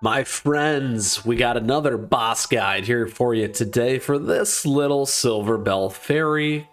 My friends, we got another boss guide here for you today for this little Silverbell fairy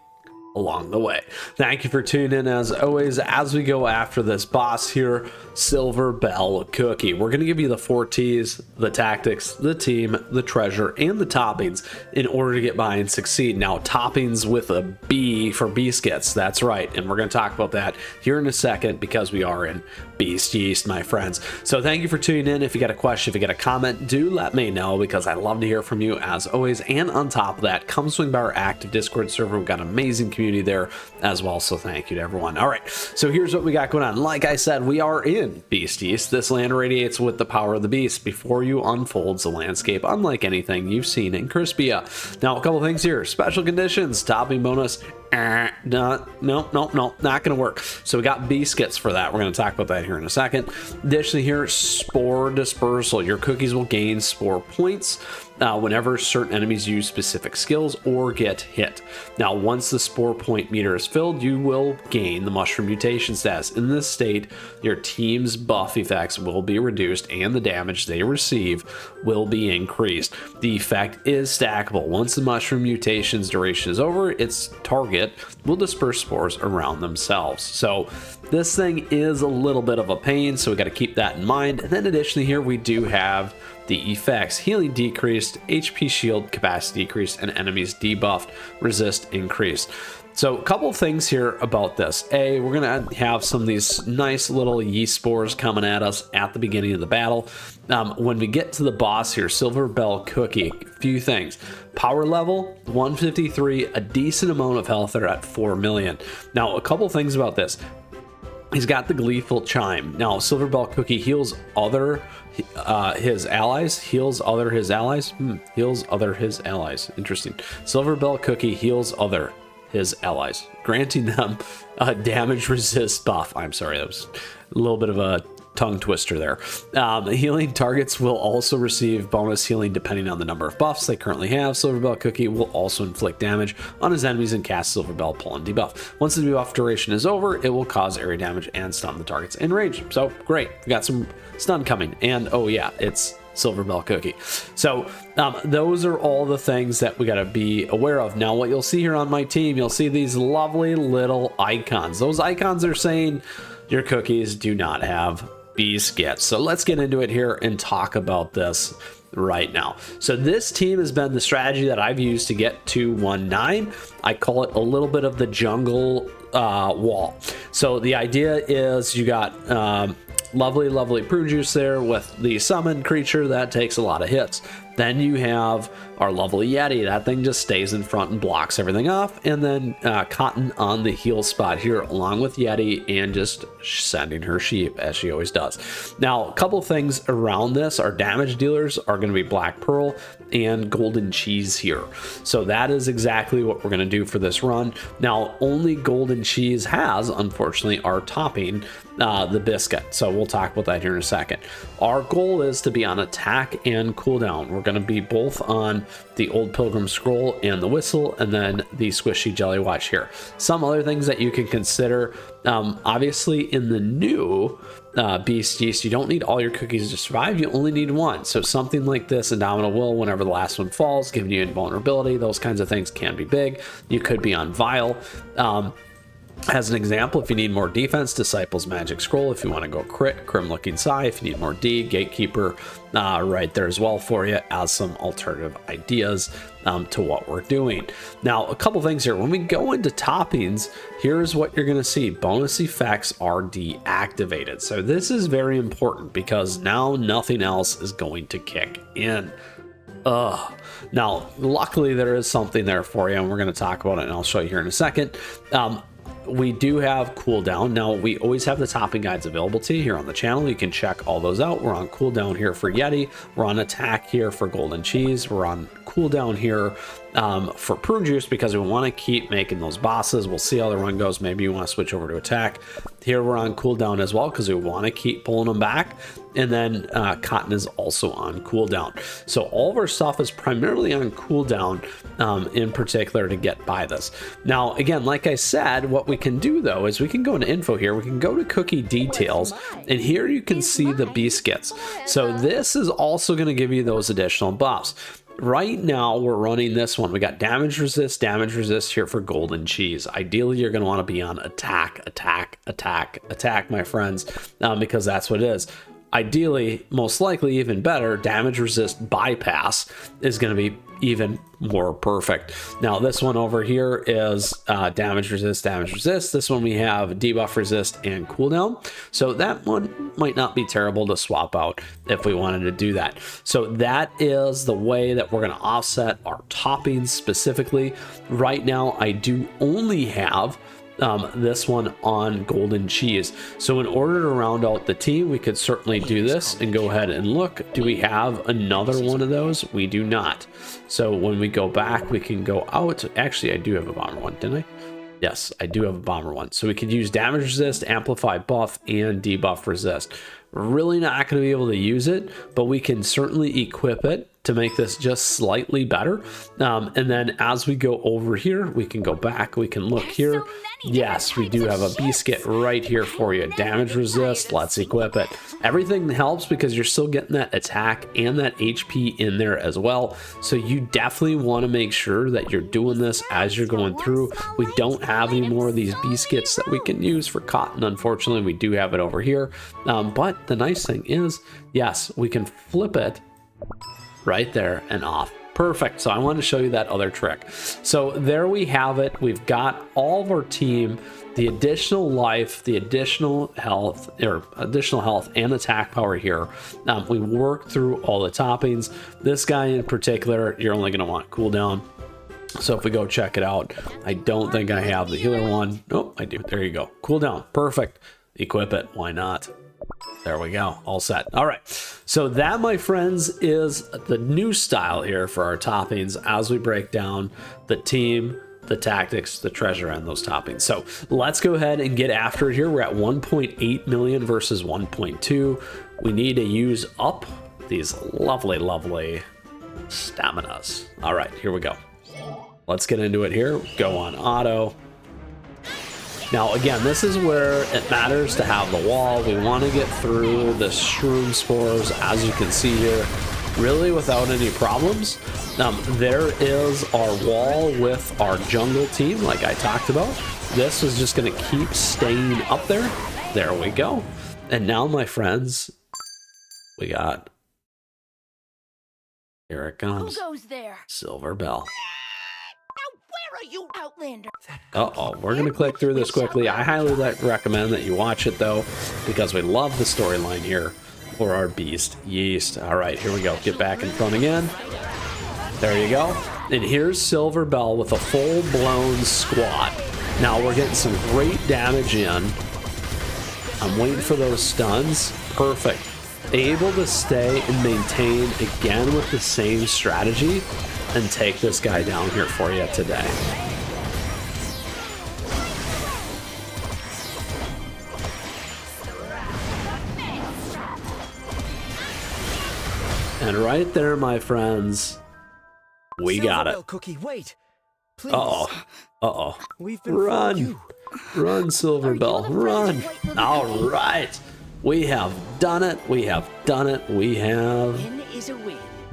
along the way. Thank you for tuning in as always as we go after this boss here, Silverbell Cookie. We're going to give you the 4 T's, the tactics, the team, the treasure, and the toppings in order to get by and succeed. Now, toppings with a B for Beast Skits. That's right. And we're going to talk about that here in a second because we are in Beast Yeast, my friends. So thank you for tuning in. If you got a question, if you got a comment, do let me know because I love to hear from you as always. And on top of that, come swing by our active Discord server. We've got an amazing community there as well, so thank you to everyone. All right, so here's what we got going on. Like I said, we are in Beast Yeast. This land radiates with the power of the beast. Before you unfolds a landscape unlike anything you've seen in Crispia. Now, a couple things here. Special conditions, topping bonus. No, not gonna work. So we got Beast Skits for that. We're gonna talk about that here in a second. Additionally here, spore dispersal. Your cookies will gain spore points whenever certain enemies use specific skills or get hit. Now, once the spore point meter is filled, you will gain the mushroom mutation status. In this state, your team's buff effects will be reduced and the damage they receive will be increased. The effect is stackable. Once the mushroom mutation's duration is over, its target will disperse spores around themselves. So this thing is a little bit of a pain, so we got to keep that in mind. And then additionally here, we do have the effects: healing decreased, HP shield capacity decreased, and enemies debuffed, resist increased. So a couple of things here about this. A, we're going to have some of these nice little yeast spores coming at us at the beginning of the battle. When we get to the boss here, Silverbell Cookie, a few things. Power level, 153, a decent amount of health there at 4 million. Now, a couple of things about this. He's got the gleeful chime. Now, Silverbell Cookie heals other his allies. Heals other his allies. Heals other his allies. Interesting. Silverbell Cookie heals other his allies, granting them a damage resist buff. I'm sorry, that was a little bit of a tongue twister there. Healing targets will also receive bonus healing depending on the number of buffs they currently have. Silverbell Cookie will also inflict damage on his enemies and cast Silverbell Pull and debuff. Once the debuff duration is over, it will cause area damage and stun the targets in range. So great, we got some stun coming, and oh yeah, it's Silverbell Cookie. So those are all the things that we got to be aware of. Now, what you'll see here on my team, you'll see these lovely little icons. Those icons are saying your cookies do not have Beast Skits. So let's get into it here and talk about this right now. So this team has been the strategy that I've used to get to 1-9. I call it a little bit of the jungle wall. So the idea is you got lovely Prune Juice there with the summoned creature that takes a lot of hits. Then you have our lovely Yeti. That thing just stays in front and blocks everything off. And then Cotton on the heal spot here along with Yeti and just sending her sheep as she always does. Now, a couple things around this. Our damage dealers are going to be Black Pearl and Golden Cheese here. So that is exactly what we're going to do for this run. Now, only Golden Cheese has, unfortunately, our topping, the biscuit. So we'll talk about that here in a second. Our goal is to be on attack and cooldown. We're going to be both on the Old Pilgrim Scroll and the Whistle, and then the Squishy Jelly Watch here. Some other things that you can consider, obviously in the new Beast Yeast, you don't need all your cookies to survive, you only need one. So something like this, Indomitable Will, whenever the last one falls, giving you invulnerability, those kinds of things can be big. You could be on Vile. As an example, if you need more defense, Disciples Magic Scroll. If you want to go crit, Grim Looking Sigh. If you need more D, Gatekeeper, right there as well for you as some alternative ideas to what we're doing. Now, a couple things here. When we go into toppings, here's what you're going to see. Bonus effects are deactivated. So this is very important because now nothing else is going to kick in. Now, luckily there is something there for you, and we're going to talk about it, and I'll show you here in a second. We do have cooldown. Now, we always have the topping guides available to you here on the channel. You can check all those out. We're on cooldown here for Yeti. We're on attack here for Golden Cheese. We're on cooldown here for Prune Juice because we want to keep making those bosses. We'll see how the run goes. Maybe you want to switch over to attack. Here we're on cooldown as well because we want to keep pulling them back. And then Cotton is also on cooldown. So all of our stuff is primarily on cooldown in particular to get by this. Now, again, like I said, what we can do though is we can go into info here. We can go to cookie details, and here you can see the Beast Skits. So this is also going to give you those additional buffs. Right now we're running this one. We got damage resist here for golden cheese. Ideally you're going to want to be on attack, my friends, because that's what it is. Ideally, most likely even better, damage resist bypass is going to be even more perfect. Now this one over here is damage resist. This one we have debuff resist and cooldown. So that one might not be terrible to swap out if we wanted to do that. So that is the way that we're going to offset our toppings specifically. Right now I do only have this one on golden cheese. So in order to round out the team, we could certainly do this and go ahead and look. Do we have another one of those? We do not. So when we go back, we can go out. Actually, I do have a bomber one, didn't I? Yes, I do have a bomber one. So we could use damage resist, amplify buff, and debuff resist. Really not going to be able to use it, but we can certainly equip it to make this just slightly better. And then as we go over here, we can go back, we can look here. Yes, we do have a Beast Skit right here for you. Damage resist, let's equip it. Everything helps because you're still getting that attack and that HP in there as well. So you definitely want to make sure that you're doing this as you're going through. We don't have any more of these Beast Skits that we can use for Cotton. Unfortunately, we do have it over here. But the nice thing is, yes, we can flip it right there and off. Perfect. So I want to show you that other trick. So there we have it. We've got all of our team, the additional life, the additional health and attack power here. We worked through all the toppings. This guy in particular, you're only going to want cooldown. So if we go check it out, I don't think I have the healer one. Nope, I do. There you go. Cooldown. Perfect. Equip it. Why not? There we go. All set. All right. So that, my friends, is the new style here for our toppings as we break down the team, the tactics, the treasure, and those toppings. So let's go ahead and get after it here. We're at 1.8 million versus 1.2. We need to use up these lovely, lovely staminas. All right, here we go. Let's get into it here. Go on auto. Now, again, this is where it matters to have the wall. We want to get through the shroom spores, as you can see here, really without any problems. There is our wall with our jungle team, like I talked about. This is just going to keep staying up there. There we go. And now, my friends, we got... Here it comes. Who goes there? Silverbell. You outlander. Uh-oh, we're going to click through this quickly. I highly recommend that you watch it, though, because we love the storyline here for our Beast Yeast. All right, here we go. Get back in front again. There you go. And here's Silverbell with a full-blown squat. Now we're getting some great damage in. I'm waiting for those stuns. Perfect. Able to stay and maintain again with the same strategy and take this guy down here for you today. And right there, my friends, we got it. Cookie, wait. Please. Uh-oh. Uh-oh. Run. Run, Silverbell. Run. All right. We have done it. We have done it. We have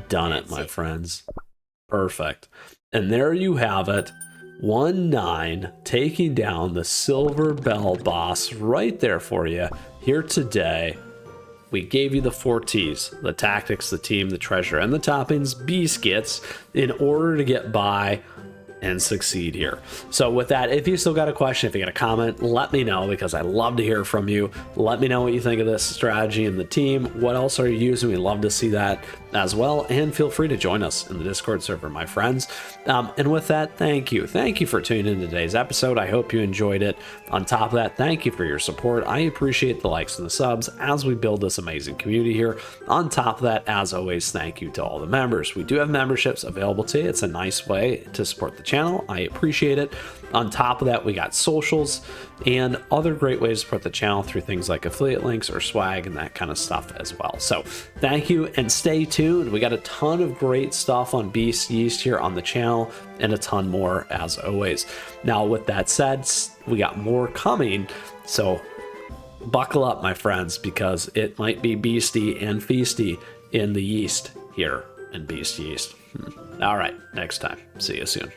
done it, my friends. Perfect. And there you have it. 1-9, taking down the Silverbell boss right there for you here today. We gave you the 4 T's, the tactics, the team, the treasure, and the toppings, Beast Skits, in order to get by and succeed here. So with that, if you still got a question, if you got a comment, let me know, because I love to hear from you. Let me know what you think of this strategy and the team. What else are you using? We love to see that. as well, and feel free to join us in the Discord server, my friends. And with that, thank you for tuning in to today's episode. I hope you enjoyed it. On top of that, thank you for your support. I appreciate the likes and the subs as we build this amazing community here. On top of that, as always, thank you to all the members. We do have memberships available to you. It's a nice way to support the channel. I appreciate it. On top of that, we got socials and other great ways to support the channel through things like affiliate links or swag and that kind of stuff as well. So thank you and stay tuned. We got a ton of great stuff on Beast Yeast here on the channel and a ton more as always. Now, with that said, we got more coming. So buckle up, my friends, because it might be beasty and feasty in the yeast here in Beast Yeast. All right, next time. See you soon.